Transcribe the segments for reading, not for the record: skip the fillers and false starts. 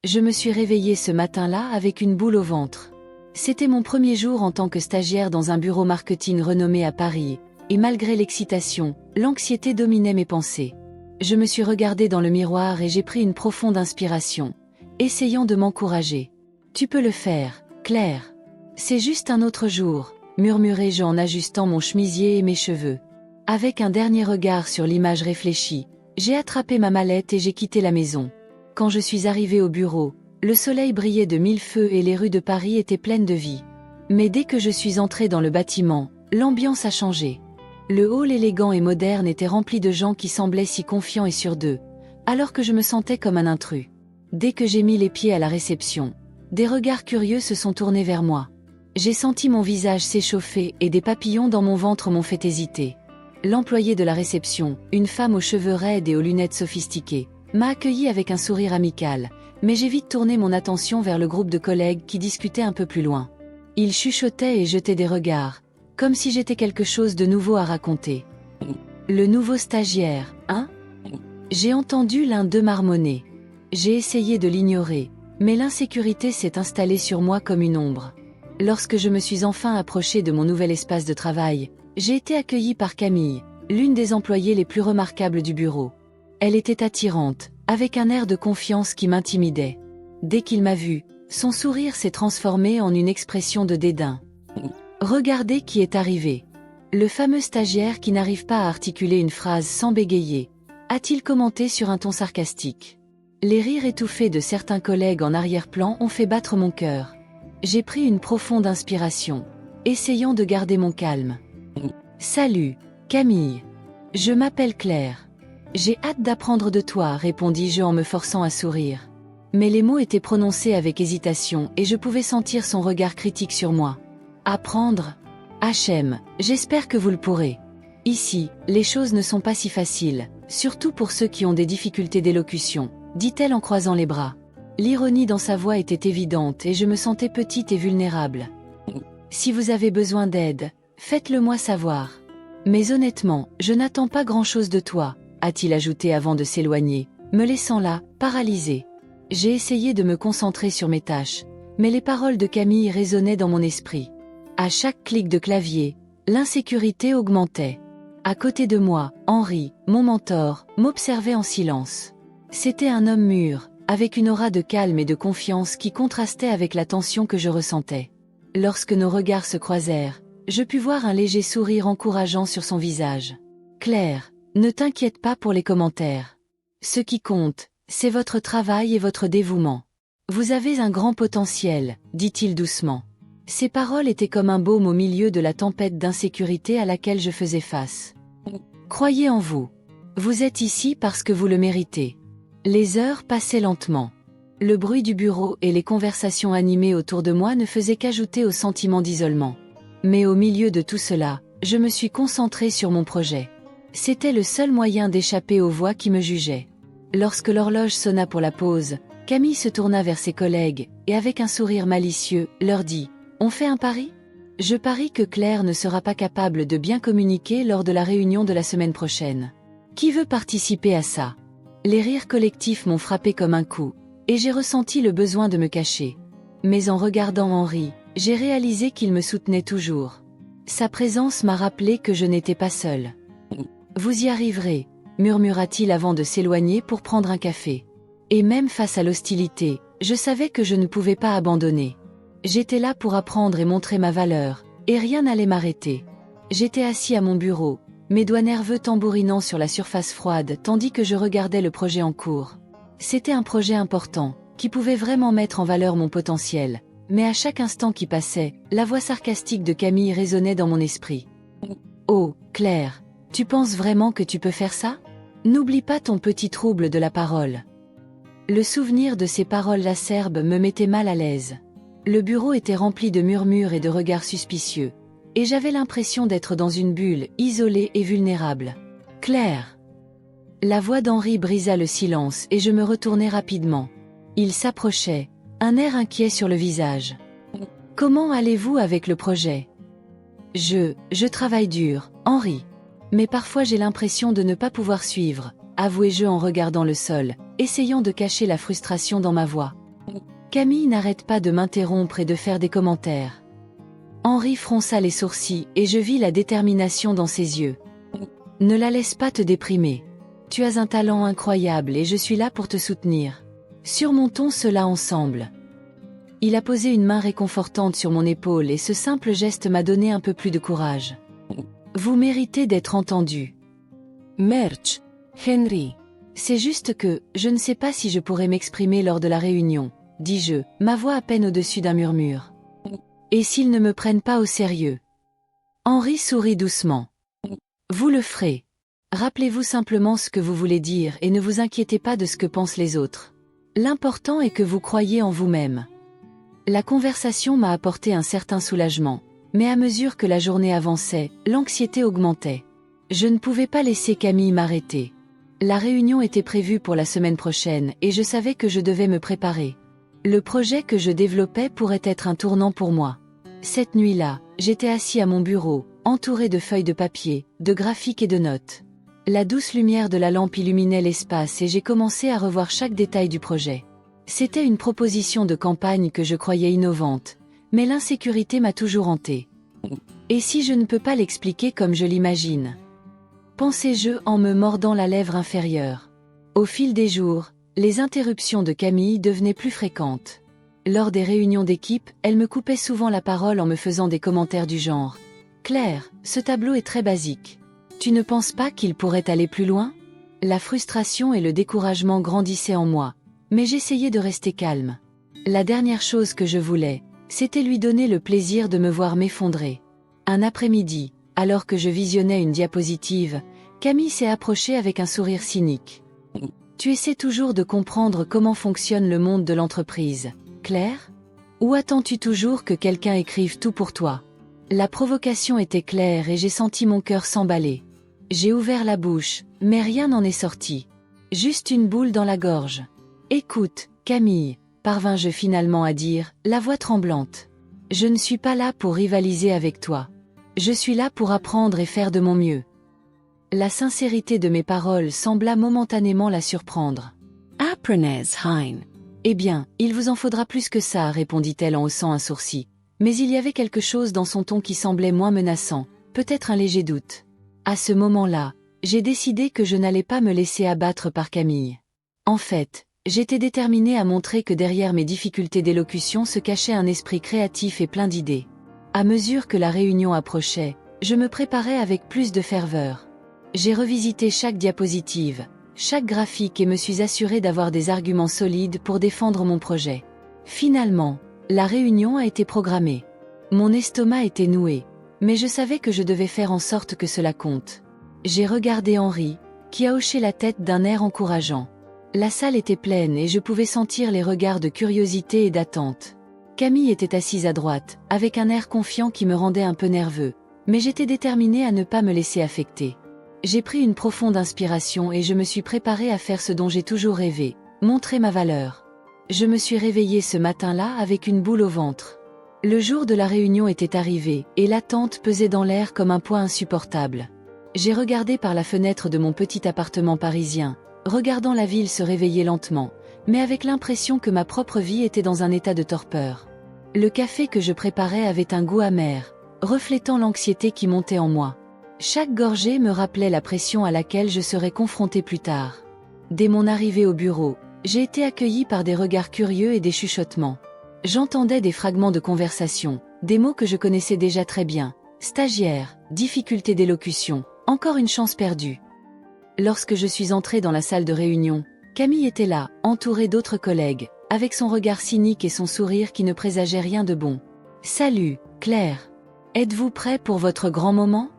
Je me suis réveillée ce matin-là avec une boule au ventre. C'était mon premier jour en tant que stagiaire dans un bureau marketing renommé à Paris, et malgré l'excitation, l'anxiété dominait mes pensées. Je me suis regardée dans le miroir et j'ai pris une profonde inspiration, essayant de m'encourager. « Tu peux le faire, Claire. C'est juste un autre jour », murmurai-je en ajustant mon chemisier et mes cheveux. Avec un dernier regard sur l'image réfléchie, j'ai attrapé ma mallette et j'ai quitté la maison. Quand je suis arrivée au bureau, le soleil brillait de mille feux et les rues de Paris étaient pleines de vie. Mais dès que je suis entrée dans le bâtiment, l'ambiance a changé. Le hall élégant et moderne était rempli de gens qui semblaient si confiants et sûrs d'eux, alors que je me sentais comme un intrus. Dès que j'ai mis les pieds à la réception, des regards curieux se sont tournés vers moi. J'ai senti mon visage s'échauffer et des papillons dans mon ventre m'ont fait hésiter. L'employé de la réception, une femme aux cheveux raides et aux lunettes sophistiquées, m'a accueilli avec un sourire amical, mais j'ai vite tourné mon attention vers le groupe de collègues qui discutaient un peu plus loin. Ils chuchotaient et jetaient des regards, comme si j'étais quelque chose de nouveau à raconter. Le nouveau stagiaire, hein? J'ai entendu l'un d'eux marmonner. J'ai essayé de l'ignorer, mais l'insécurité s'est installée sur moi comme une ombre. Lorsque je me suis enfin approchée de mon nouvel espace de travail, j'ai été accueillie par Camille, l'une des employées les plus remarquables du bureau. Elle était attirante, avec un air de confiance qui m'intimidait. Dès qu'il m'a vue, son sourire s'est transformé en une expression de dédain. « Regardez qui est arrivé. Le fameux stagiaire qui n'arrive pas à articuler une phrase sans bégayer », a-t-il commenté sur un ton sarcastique. Les rires étouffés de certains collègues en arrière-plan ont fait battre mon cœur. J'ai pris une profonde inspiration, essayant de garder mon calme. « Salut, Camille. Je m'appelle Claire. J'ai hâte d'apprendre de toi, répondis-je en me forçant à sourire. Mais les mots étaient prononcés avec hésitation et je pouvais sentir son regard critique sur moi. Apprendre? HM, j'espère que vous le pourrez. Ici, les choses ne sont pas si faciles, surtout pour ceux qui ont des difficultés d'élocution, dit-elle en croisant les bras. L'ironie dans sa voix était évidente et je me sentais petite et vulnérable. Si vous avez besoin d'aide, faites-le moi savoir. Mais honnêtement, je n'attends pas grand-chose de toi, a-t-il ajouté avant de s'éloigner, me laissant là, paralysée. J'ai essayé de me concentrer sur mes tâches, mais les paroles de Camille résonnaient dans mon esprit. À chaque clic de clavier, l'insécurité augmentait. À côté de moi, Henri, mon mentor, m'observait en silence. C'était un homme mûr, avec une aura de calme et de confiance qui contrastait avec la tension que je ressentais. Lorsque nos regards se croisèrent, je pus voir un léger sourire encourageant sur son visage. « Claire, ne t'inquiète pas pour les commentaires. Ce qui compte, c'est votre travail et votre dévouement. Vous avez un grand potentiel, dit-il doucement. » Ces paroles étaient comme un baume au milieu de la tempête d'insécurité à laquelle je faisais face. « Croyez en vous. Vous êtes ici parce que vous le méritez. » Les heures passaient lentement. Le bruit du bureau et les conversations animées autour de moi ne faisaient qu'ajouter au sentiment d'isolement. Mais au milieu de tout cela, je me suis concentrée sur mon projet. C'était le seul moyen d'échapper aux voix qui me jugeaient. Lorsque l'horloge sonna pour la pause, Camille se tourna vers ses collègues, et avec un sourire malicieux, leur dit « On fait un pari ? Je parie que Claire ne sera pas capable de bien communiquer lors de la réunion de la semaine prochaine. Qui veut participer à ça ?» Les rires collectifs m'ont frappé comme un coup, et j'ai ressenti le besoin de me cacher. Mais en regardant Henri, j'ai réalisé qu'il me soutenait toujours. Sa présence m'a rappelé que je n'étais pas seule. « Vous y arriverez », murmura-t-il avant de s'éloigner pour prendre un café. Et même face à l'hostilité, je savais que je ne pouvais pas abandonner. J'étais là pour apprendre et montrer ma valeur, et rien n'allait m'arrêter. J'étais assis à mon bureau, mes doigts nerveux tambourinant sur la surface froide tandis que je regardais le projet en cours. C'était un projet important, qui pouvait vraiment mettre en valeur mon potentiel, mais à chaque instant qui passait, la voix sarcastique de Camille résonnait dans mon esprit. « Oh, Claire, tu penses vraiment que tu peux faire ça? N'oublie pas ton petit trouble de la parole. » Le souvenir de ces paroles acerbes me mettait mal à l'aise. Le bureau était rempli de murmures et de regards suspicieux, et j'avais l'impression d'être dans une bulle, isolée et vulnérable. « Claire !» La voix d'Henri brisa le silence et je me retournai rapidement. Il s'approchait, un air inquiet sur le visage. « Comment allez-vous avec le projet ? » Je travaille dur, Henri. Mais parfois j'ai l'impression de ne pas pouvoir suivre, avouai-je en regardant le sol, essayant de cacher la frustration dans ma voix. Camille n'arrête pas de m'interrompre et de faire des commentaires. Henri fronça les sourcils et je vis la détermination dans ses yeux. Ne la laisse pas te déprimer. Tu as un talent incroyable et je suis là pour te soutenir. Surmontons cela ensemble. Il a posé une main réconfortante sur mon épaule et ce simple geste m'a donné un peu plus de courage. Vous méritez d'être entendu. Merch, Henry. C'est juste que, je ne sais pas si je pourrais m'exprimer lors de la réunion, dis-je, ma voix à peine au-dessus d'un murmure. Et s'ils ne me prennent pas au sérieux? Henri sourit doucement. Vous le ferez. Rappelez-vous simplement ce que vous voulez dire et ne vous inquiétez pas de ce que pensent les autres. L'important est que vous croyiez en vous-même. La conversation m'a apporté un certain soulagement, mais à mesure que la journée avançait, l'anxiété augmentait. Je ne pouvais pas laisser Camille m'arrêter. La réunion était prévue pour la semaine prochaine et je savais que je devais me préparer. Le projet que je développais pourrait être un tournant pour moi. Cette nuit-là, j'étais assis à mon bureau, entouré de feuilles de papier, de graphiques et de notes. La douce lumière de la lampe illuminait l'espace et j'ai commencé à revoir chaque détail du projet. C'était une proposition de campagne que je croyais innovante, mais l'insécurité m'a toujours hanté. Et si je ne peux pas l'expliquer comme je l'imagine? Pensais-je en me mordant la lèvre inférieure. Au fil des jours, les interruptions de Camille devenaient plus fréquentes. Lors des réunions d'équipe, elle me coupait souvent la parole en me faisant des commentaires du genre « Claire, ce tableau est très basique. Tu ne penses pas qu'il pourrait aller plus loin ?» La frustration et le découragement grandissaient en moi, mais j'essayais de rester calme. La dernière chose que je voulais, c'était lui donner le plaisir de me voir m'effondrer. Un après-midi, alors que je visionnais une diapositive, Camille s'est approchée avec un sourire cynique. « Tu essaies toujours de comprendre comment fonctionne le monde de l'entreprise, Claire? Ou attends-tu toujours que quelqu'un écrive tout pour toi ?» La provocation était claire et j'ai senti mon cœur s'emballer. J'ai ouvert la bouche, mais rien n'en est sorti. Juste une boule dans la gorge. « Écoute, Camille, » parvins-je finalement à dire, la voix tremblante. « Je ne suis pas là pour rivaliser avec toi. Je suis là pour apprendre et faire de mon mieux. » La sincérité de mes paroles sembla momentanément la surprendre. « Apprenez hein. Eh bien, il vous en faudra plus que ça, répondit-elle en haussant un sourcil. Mais il y avait quelque chose dans son ton qui semblait moins menaçant, peut-être un léger doute. À ce moment-là, j'ai décidé que je n'allais pas me laisser abattre par Camille. En fait, j'étais déterminée à montrer que derrière mes difficultés d'élocution se cachait un esprit créatif et plein d'idées. À mesure que la réunion approchait, je me préparais avec plus de ferveur. J'ai revisité chaque diapositive, chaque graphique et me suis assurée d'avoir des arguments solides pour défendre mon projet. Finalement, la réunion a été programmée. Mon estomac était noué, mais je savais que je devais faire en sorte que cela compte. J'ai regardé Henri, qui a hoché la tête d'un air encourageant. La salle était pleine et je pouvais sentir les regards de curiosité et d'attente. Camille était assise à droite, avec un air confiant qui me rendait un peu nerveux, mais j'étais déterminée à ne pas me laisser affecter. J'ai pris une profonde inspiration et je me suis préparée à faire ce dont j'ai toujours rêvé, montrer ma valeur. Je me suis réveillée ce matin-là avec une boule au ventre. Le jour de la réunion était arrivé, et l'attente pesait dans l'air comme un poids insupportable. J'ai regardé par la fenêtre de mon petit appartement parisien, regardant la ville se réveiller lentement, mais avec l'impression que ma propre vie était dans un état de torpeur. Le café que je préparais avait un goût amer, reflétant l'anxiété qui montait en moi. Chaque gorgée me rappelait la pression à laquelle je serais confrontée plus tard. Dès mon arrivée au bureau, j'ai été accueillie par des regards curieux et des chuchotements. J'entendais des fragments de conversation, des mots que je connaissais déjà très bien. Stagiaire, difficulté d'élocution, encore une chance perdue. Lorsque je suis entrée dans la salle de réunion, Camille était là, entourée d'autres collègues, avec son regard cynique et son sourire qui ne présageait rien de bon. « Salut, Claire. Êtes-vous prêt pour votre grand moment ?»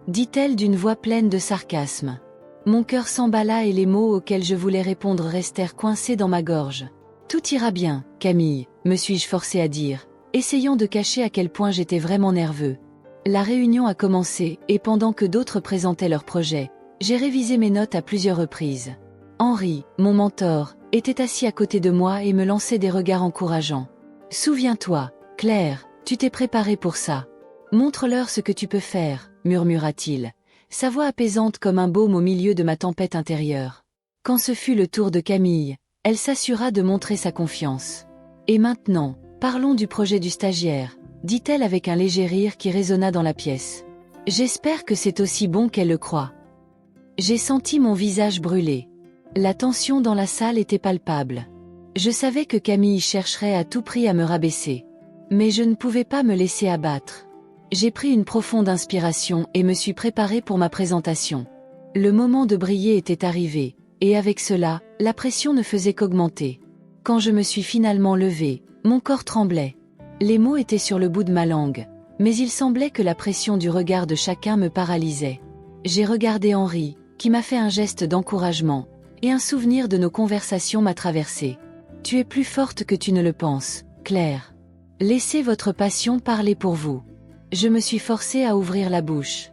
dit-elle d'une voix pleine de sarcasme. Mon cœur s'emballa et les mots auxquels je voulais répondre restèrent coincés dans ma gorge. « Tout ira bien, Camille, me suis-je forcée à dire, essayant de cacher à quel point j'étais vraiment nerveux. La réunion a commencé, et pendant que d'autres présentaient leurs projets, j'ai révisé mes notes à plusieurs reprises. Henri, mon mentor, était assis à côté de moi et me lançait des regards encourageants. « Souviens-toi, Claire, tu t'es préparée pour ça. Montre-leur ce que tu peux faire, » murmura-t-il, sa voix apaisante comme un baume au milieu de ma tempête intérieure. Quand ce fut le tour de Camille, Elle s'assura de montrer sa confiance. Et maintenant, parlons du projet du stagiaire, dit-elle avec un léger rire qui résonna dans la pièce. J'espère que c'est aussi bon qu'elle le croit. J'ai senti mon visage brûler. La tension dans la salle était palpable. Je savais que Camille chercherait à tout prix à me rabaisser. Mais je ne pouvais pas me laisser abattre. J'ai pris une profonde inspiration et me suis préparée pour ma présentation. Le moment de briller était arrivé, et avec cela, la pression ne faisait qu'augmenter. Quand je me suis finalement levée, mon corps tremblait. Les mots étaient sur le bout de ma langue, mais il semblait que la pression du regard de chacun me paralysait. J'ai regardé Henri, qui m'a fait un geste d'encouragement, et un souvenir de nos conversations m'a traversé. Tu es plus forte que tu ne le penses, Claire. Laissez votre passion parler pour vous. Je me suis forcée à ouvrir la bouche.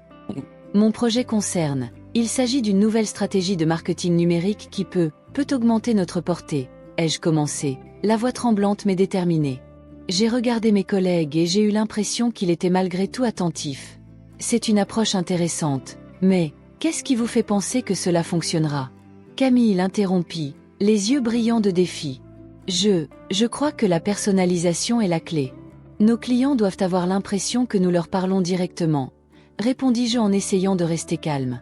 Mon projet concerne, il s'agit d'une nouvelle stratégie de marketing numérique qui peut augmenter notre portée. Ai-je commencé, la voix tremblante mais déterminée. J'ai regardé mes collègues et j'ai eu l'impression qu'il était malgré tout attentif. C'est une approche intéressante, mais qu'est-ce qui vous fait penser que cela fonctionnera? Camille l'interrompit, les yeux brillants de défi. Je crois que la personnalisation est la clé. Nos clients doivent avoir l'impression que nous leur parlons directement, répondis-je en essayant de rester calme.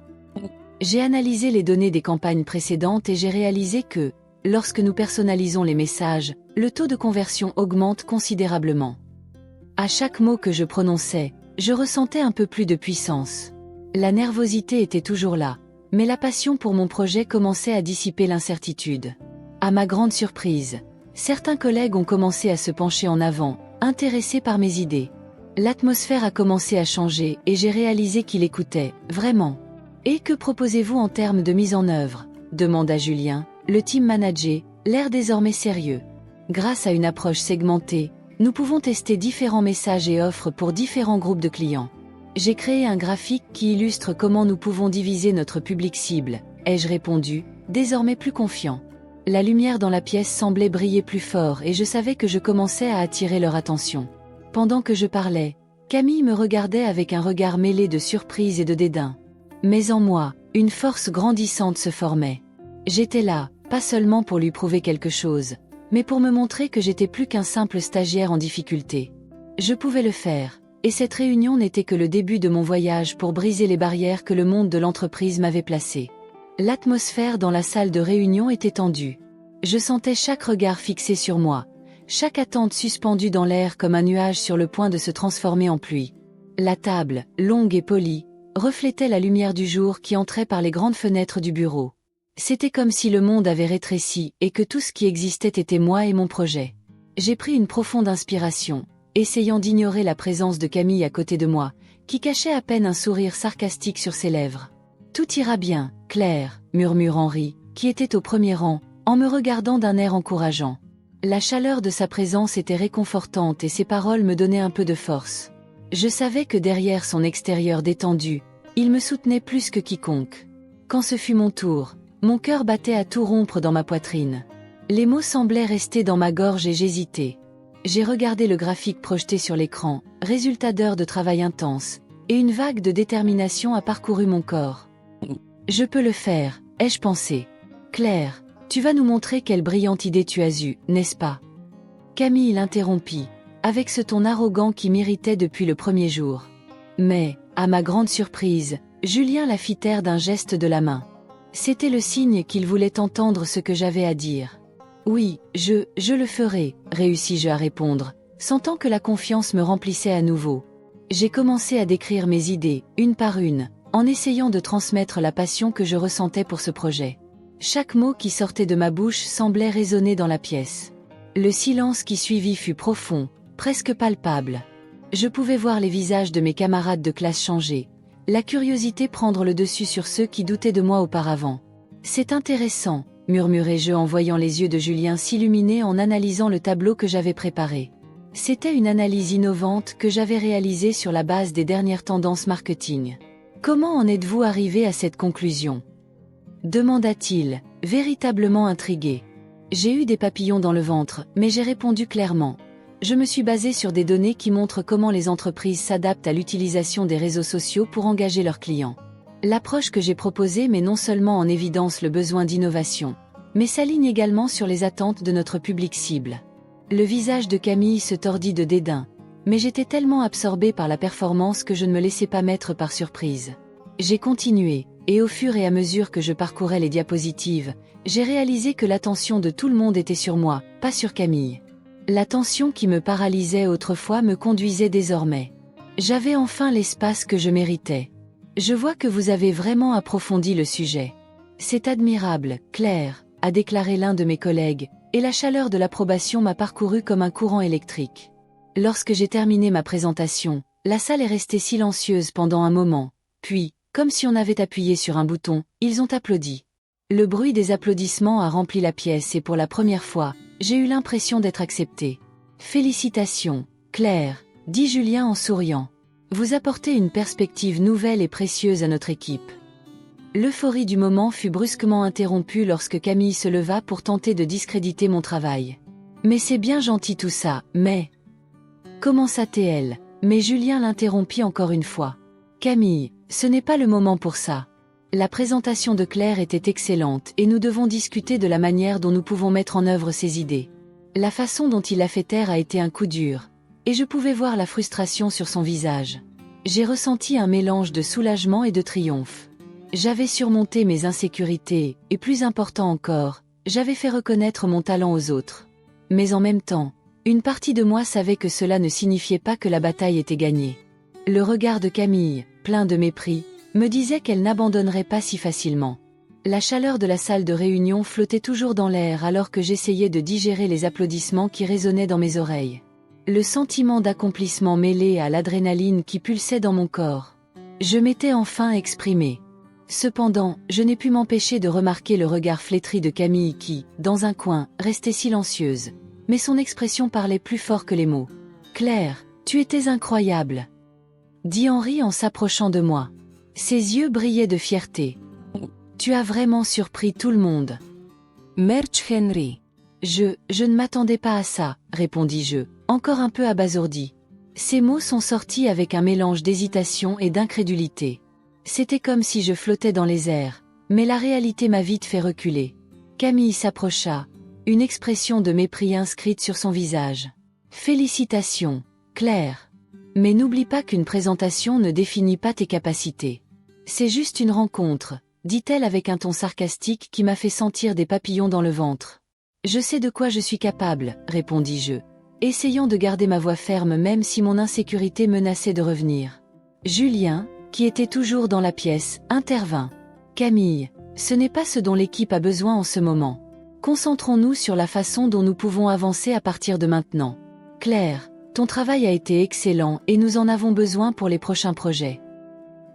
J'ai analysé les données des campagnes précédentes et j'ai réalisé que, lorsque nous personnalisons les messages, le taux de conversion augmente considérablement. À chaque mot que je prononçais, je ressentais un peu plus de puissance. La nervosité était toujours là, mais la passion pour mon projet commençait à dissiper l'incertitude. À ma grande surprise, certains collègues ont commencé à se pencher en avant, intéressés par mes idées. L'atmosphère a commencé à changer et j'ai réalisé qu'il écoutait, vraiment. Et que proposez-vous en termes de mise en œuvre? Demanda Julien, le team manager, l'air désormais sérieux. Grâce à une approche segmentée, nous pouvons tester différents messages et offres pour différents groupes de clients. J'ai créé un graphique qui illustre comment nous pouvons diviser notre public cible, ai-je répondu, désormais plus confiant. La lumière dans la pièce semblait briller plus fort et je savais que je commençais à attirer leur attention. Pendant que je parlais, Camille me regardait avec un regard mêlé de surprise et de dédain. Mais en moi, une force grandissante se formait. J'étais là, pas seulement pour lui prouver quelque chose, mais pour me montrer que j'étais plus qu'un simple stagiaire en difficulté. Je pouvais le faire, et cette réunion n'était que le début de mon voyage pour briser les barrières que le monde de l'entreprise m'avait placées. L'atmosphère dans la salle de réunion était tendue. Je sentais chaque regard fixé sur moi, chaque attente suspendue dans l'air comme un nuage sur le point de se transformer en pluie. La table, longue et polie, reflétait la lumière du jour qui entrait par les grandes fenêtres du bureau. C'était comme si le monde avait rétréci et que tout ce qui existait était moi et mon projet. J'ai pris une profonde inspiration, essayant d'ignorer la présence de Camille à côté de moi, qui cachait à peine un sourire sarcastique sur ses lèvres. « Tout ira bien, Claire », murmure Henri, qui était au premier rang, en me regardant d'un air encourageant. La chaleur de sa présence était réconfortante et ses paroles me donnaient un peu de force. Je savais que derrière son extérieur détendu, il me soutenait plus que quiconque. Quand ce fut mon tour, mon cœur battait à tout rompre dans ma poitrine. Les mots semblaient rester dans ma gorge et j'hésitais. J'ai regardé le graphique projeté sur l'écran, résultat d'heures de travail intense, et une vague de détermination a parcouru mon corps. Je peux le faire, ai-je pensé. Claire, tu vas nous montrer quelle brillante idée tu as eue, n'est-ce pas? Camille l'interrompit, avec ce ton arrogant qui m'irritait depuis le premier jour. Mais, à ma grande surprise, Julien la fit taire d'un geste de la main. C'était le signe qu'il voulait entendre ce que j'avais à dire. Oui, je le ferai, réussis-je à répondre, sentant que la confiance me remplissait à nouveau. J'ai commencé à décrire mes idées, une par une, en essayant de transmettre la passion que je ressentais pour ce projet. Chaque mot qui sortait de ma bouche semblait résonner dans la pièce. Le silence qui suivit fut profond, presque palpable. Je pouvais voir les visages de mes camarades de classe changer, la curiosité prendre le dessus sur ceux qui doutaient de moi auparavant. « C'est intéressant », murmurai-je en voyant les yeux de Julien s'illuminer en analysant le tableau que j'avais préparé. C'était une analyse innovante que j'avais réalisée sur la base des dernières tendances marketing. « Comment en êtes-vous arrivé à cette conclusion ?» demanda-t-il, véritablement intrigué. J'ai eu des papillons dans le ventre, mais j'ai répondu clairement. Je me suis basé sur des données qui montrent comment les entreprises s'adaptent à l'utilisation des réseaux sociaux pour engager leurs clients. L'approche que j'ai proposée met non seulement en évidence le besoin d'innovation, mais s'aligne également sur les attentes de notre public cible. Le visage de Camille se tordit de dédain, mais j'étais tellement absorbée par la performance que je ne me laissais pas mettre par surprise. J'ai continué, et au fur et à mesure que je parcourais les diapositives, j'ai réalisé que l'attention de tout le monde était sur moi, pas sur Camille. L'attention qui me paralysait autrefois me conduisait désormais. J'avais enfin l'espace que je méritais. Je vois que vous avez vraiment approfondi le sujet. C'est admirable, Claire, a déclaré l'un de mes collègues, et la chaleur de l'approbation m'a parcouru comme un courant électrique. Lorsque j'ai terminé ma présentation, la salle est restée silencieuse pendant un moment, puis, comme si on avait appuyé sur un bouton, ils ont applaudi. Le bruit des applaudissements a rempli la pièce et pour la première fois, j'ai eu l'impression d'être acceptée. Félicitations, Claire, dit Julien en souriant. Vous apportez une perspective nouvelle et précieuse à notre équipe. L'euphorie du moment fut brusquement interrompue lorsque Camille se leva pour tenter de discréditer mon travail. Mais c'est bien gentil tout ça, mais... commença-t-elle, mais Julien l'interrompit encore une fois. Camille, ce n'est pas le moment pour ça. La présentation de Claire était excellente et nous devons discuter de la manière dont nous pouvons mettre en œuvre ces idées. La façon dont il l'a fait taire a été un coup dur, et je pouvais voir la frustration sur son visage. J'ai ressenti un mélange de soulagement et de triomphe. J'avais surmonté mes insécurités, et plus important encore, j'avais fait reconnaître mon talent aux autres. Mais en même temps, une partie de moi savait que cela ne signifiait pas que la bataille était gagnée. Le regard de Camille, plein de mépris, me disait qu'elle n'abandonnerait pas si facilement. La chaleur de la salle de réunion flottait toujours dans l'air alors que j'essayais de digérer les applaudissements qui résonnaient dans mes oreilles. Le sentiment d'accomplissement mêlé à l'adrénaline qui pulsait dans mon corps. Je m'étais enfin exprimée. Cependant, je n'ai pu m'empêcher de remarquer le regard flétri de Camille qui, dans un coin, restait silencieuse. Mais son expression parlait plus fort que les mots. « Claire, tu étais incroyable !» dit Henri en s'approchant de moi. Ses yeux brillaient de fierté. « Tu as vraiment surpris tout le monde. » Merch Henry. Je ne m'attendais pas à ça, répondis-je, encore un peu abasourdi. Ces mots sont sortis avec un mélange d'hésitation et d'incrédulité. C'était comme si je flottais dans les airs, mais la réalité m'a vite fait reculer. Camille s'approcha, une expression de mépris inscrite sur son visage. « Félicitations, Claire. Mais n'oublie pas qu'une présentation ne définit pas tes capacités. C'est juste une rencontre, dit-elle avec un ton sarcastique qui m'a fait sentir des papillons dans le ventre. Je sais de quoi je suis capable, répondis-je, essayant de garder ma voix ferme même si mon insécurité menaçait de revenir. Julien, qui était toujours dans la pièce, intervint. Camille, ce n'est pas ce dont l'équipe a besoin en ce moment. Concentrons-nous sur la façon dont nous pouvons avancer à partir de maintenant. Claire, ton travail a été excellent et nous en avons besoin pour les prochains projets.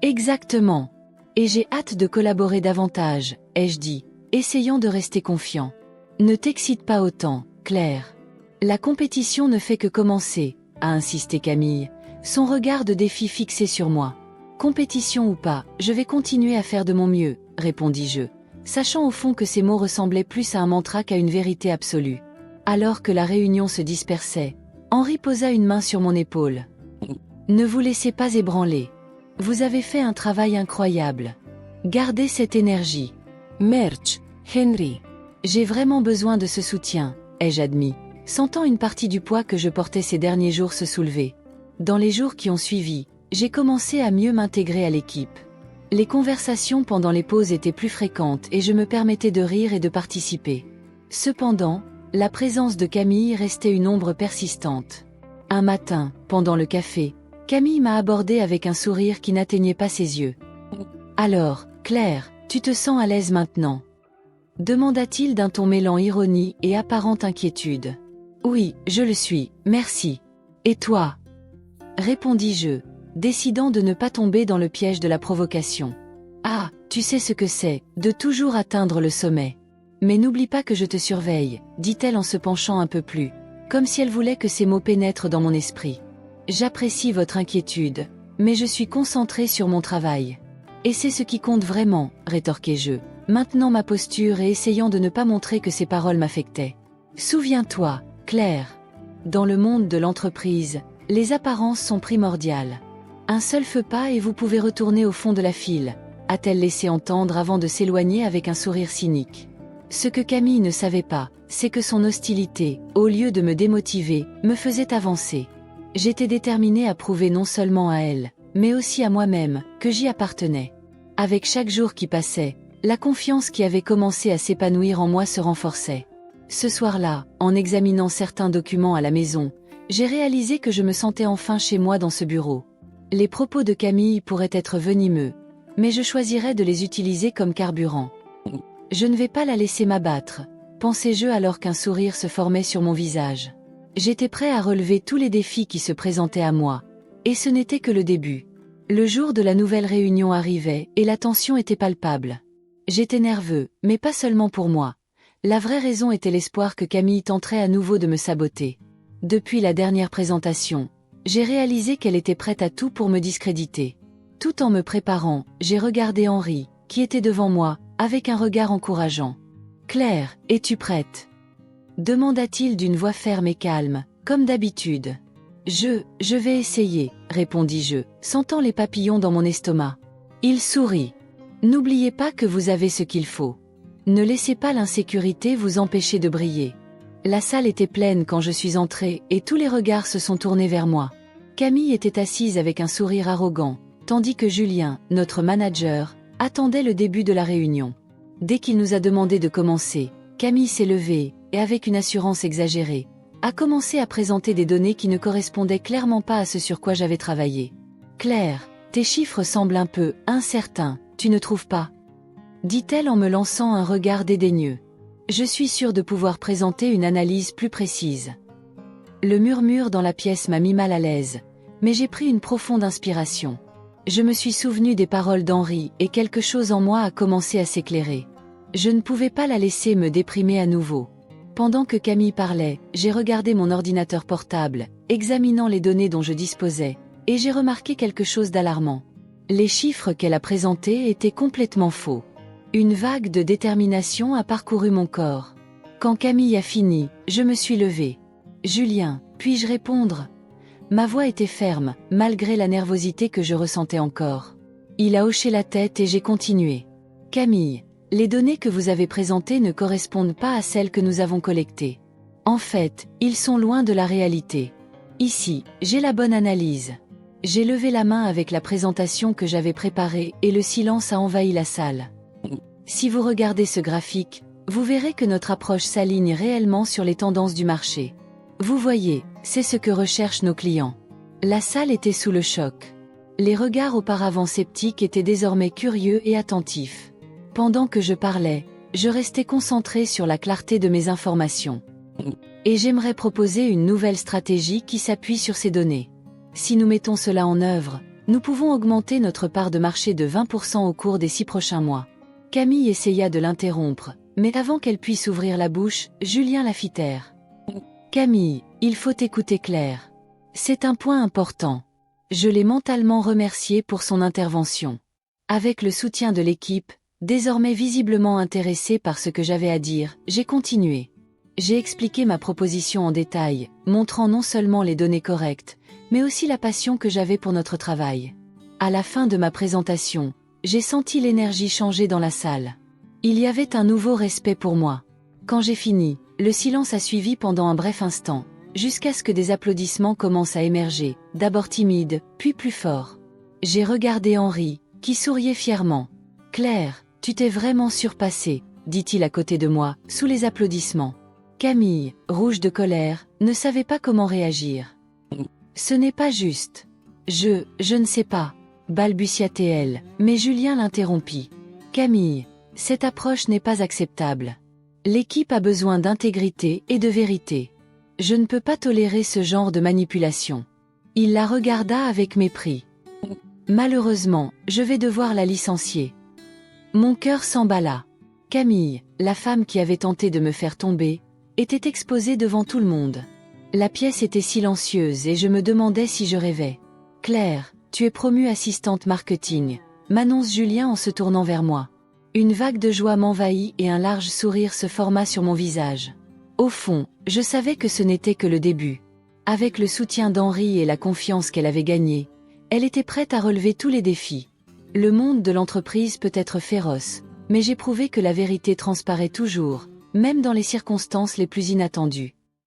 Exactement. Et j'ai hâte de collaborer davantage, ai-je dit, essayant de rester confiant. Ne t'excite pas autant, Claire. La compétition ne fait que commencer, a insisté Camille, son regard de défi fixé sur moi. Compétition ou pas, je vais continuer à faire de mon mieux, répondis-je, sachant au fond que ces mots ressemblaient plus à un mantra qu'à une vérité absolue. Alors que la réunion se dispersait, Henri posa une main sur mon épaule. Ne vous laissez pas ébranler. Vous avez fait un travail incroyable. Gardez cette énergie. Merch Henry. J'ai vraiment besoin de ce soutien, ai-je admis, sentant une partie du poids que je portais ces derniers jours se soulever. Dans les jours qui ont suivi, j'ai commencé à mieux m'intégrer à l'équipe. Les conversations pendant les pauses étaient plus fréquentes et je me permettais de rire et de participer. Cependant, la présence de Camille restait une ombre persistante. Un matin, pendant le café, Camille m'a abordé avec un sourire qui n'atteignait pas ses yeux. « Alors, Claire, tu te sens à l'aise maintenant ?» demanda-t-il d'un ton mêlant ironie et apparente inquiétude. « Oui, je le suis, merci. Et toi ?» répondis-je, décidant de ne pas tomber dans le piège de la provocation. « Ah, tu sais ce que c'est, de toujours atteindre le sommet. Mais n'oublie pas que je te surveille, dit-elle en se penchant un peu plus, comme si elle voulait que ces mots pénètrent dans mon esprit. J'apprécie votre inquiétude, mais je suis concentrée sur mon travail. Et c'est ce qui compte vraiment, rétorquai-je, maintenant ma posture et essayant de ne pas montrer que ces paroles m'affectaient. Souviens-toi, Claire. Dans le monde de l'entreprise, les apparences sont primordiales. Un seul feu pas et vous pouvez retourner au fond de la file, a-t-elle laissé entendre avant de s'éloigner avec un sourire cynique. Ce que Camille ne savait pas, c'est que son hostilité, au lieu de me démotiver, me faisait avancer. J'étais déterminée à prouver non seulement à elle, mais aussi à moi-même, que j'y appartenais. Avec chaque jour qui passait, la confiance qui avait commencé à s'épanouir en moi se renforçait. Ce soir-là, en examinant certains documents à la maison, j'ai réalisé que je me sentais enfin chez moi dans ce bureau. Les propos de Camille pourraient être venimeux, mais je choisirais de les utiliser comme carburant. Je ne vais pas la laisser m'abattre, pensais-je alors qu'un sourire se formait sur mon visage. J'étais prêt à relever tous les défis qui se présentaient à moi, et ce n'était que le début. Le jour de la nouvelle réunion arrivait et la tension était palpable. J'étais nerveux, mais pas seulement pour moi. La vraie raison était l'espoir que Camille tenterait à nouveau de me saboter. Depuis la dernière présentation, j'ai réalisé qu'elle était prête à tout pour me discréditer. Tout en me préparant, j'ai regardé Henri, qui était devant moi, avec un regard encourageant. « Claire, es-tu prête ?» demanda-t-il d'une voix ferme et calme, comme d'habitude. « Je vais essayer, » répondis-je, sentant les papillons dans mon estomac. Il sourit. « N'oubliez pas que vous avez ce qu'il faut. Ne laissez pas l'insécurité vous empêcher de briller. » La salle était pleine quand je suis entrée et tous les regards se sont tournés vers moi. Camille était assise avec un sourire arrogant, tandis que Julien, notre manager, attendait le début de la réunion. Dès qu'il nous a demandé de commencer, Camille s'est levée, et avec une assurance exagérée, a commencé à présenter des données qui ne correspondaient clairement pas à ce sur quoi j'avais travaillé. « Claire, tes chiffres semblent un peu incertains, tu ne trouves pas ?» dit-elle en me lançant un regard dédaigneux. Je suis sûre de pouvoir présenter une analyse plus précise. Le murmure dans la pièce m'a mis mal à l'aise, mais j'ai pris une profonde inspiration. Je me suis souvenu des paroles d'Henri et quelque chose en moi a commencé à s'éclairer. Je ne pouvais pas la laisser me déprimer à nouveau. Pendant que Camille parlait, j'ai regardé mon ordinateur portable, examinant les données dont je disposais, et j'ai remarqué quelque chose d'alarmant. Les chiffres qu'elle a présentés étaient complètement faux. Une vague de détermination a parcouru mon corps. Quand Camille a fini, je me suis levée. « Julien, puis-je répondre ?» Ma voix était ferme, malgré la nervosité que je ressentais encore. Il a hoché la tête et j'ai continué. « Camille, les données que vous avez présentées ne correspondent pas à celles que nous avons collectées. En fait, ils sont loin de la réalité. Ici, j'ai la bonne analyse. » J'ai levé la main avec la présentation que j'avais préparée et le silence a envahi la salle. Si vous regardez ce graphique, vous verrez que notre approche s'aligne réellement sur les tendances du marché. Vous voyez, c'est ce que recherchent nos clients. La salle était sous le choc. Les regards auparavant sceptiques étaient désormais curieux et attentifs. Pendant que je parlais, je restais concentré sur la clarté de mes informations. Et j'aimerais proposer une nouvelle stratégie qui s'appuie sur ces données. Si nous mettons cela en œuvre, nous pouvons augmenter notre part de marché de 20% au cours des 6 prochains mois. Camille essaya de l'interrompre, mais avant qu'elle puisse ouvrir la bouche, Julien la fit taire. « Camille, il faut écouter Claire. C'est un point important. » Je l'ai mentalement remerciée pour son intervention. Avec le soutien de l'équipe, désormais visiblement intéressée par ce que j'avais à dire, j'ai continué. J'ai expliqué ma proposition en détail, montrant non seulement les données correctes, mais aussi la passion que j'avais pour notre travail. À la fin de ma présentation, j'ai senti l'énergie changer dans la salle. Il y avait un nouveau respect pour moi. Quand j'ai fini, le silence a suivi pendant un bref instant, jusqu'à ce que des applaudissements commencent à émerger, d'abord timides, puis plus forts. J'ai regardé Henri, qui souriait fièrement. « Claire, tu t'es vraiment surpassée, » dit-il à côté de moi, sous les applaudissements. Camille, rouge de colère, ne savait pas comment réagir. « Ce n'est pas juste. Je ne sais pas, » balbutia-t-elle, mais Julien l'interrompit. « Camille, cette approche n'est pas acceptable. L'équipe a besoin d'intégrité et de vérité. Je ne peux pas tolérer ce genre de manipulation. » Il la regarda avec mépris. « Malheureusement, je vais devoir la licencier. » Mon cœur s'emballa. Camille, la femme qui avait tenté de me faire tomber, était exposée devant tout le monde. La pièce était silencieuse et je me demandais si je rêvais. « Claire, tu es promue assistante marketing », m'annonce Julien en se tournant vers moi. Une vague de joie m'envahit et un large sourire se forma sur mon visage. Au fond, je savais que ce n'était que le début. Avec le soutien d'Henri et la confiance qu'elle avait gagnée, elle était prête à relever tous les défis. Le monde de l'entreprise peut être féroce, Mais j'ai prouvé que la vérité transparaît toujours, même dans les circonstances les plus inattendues.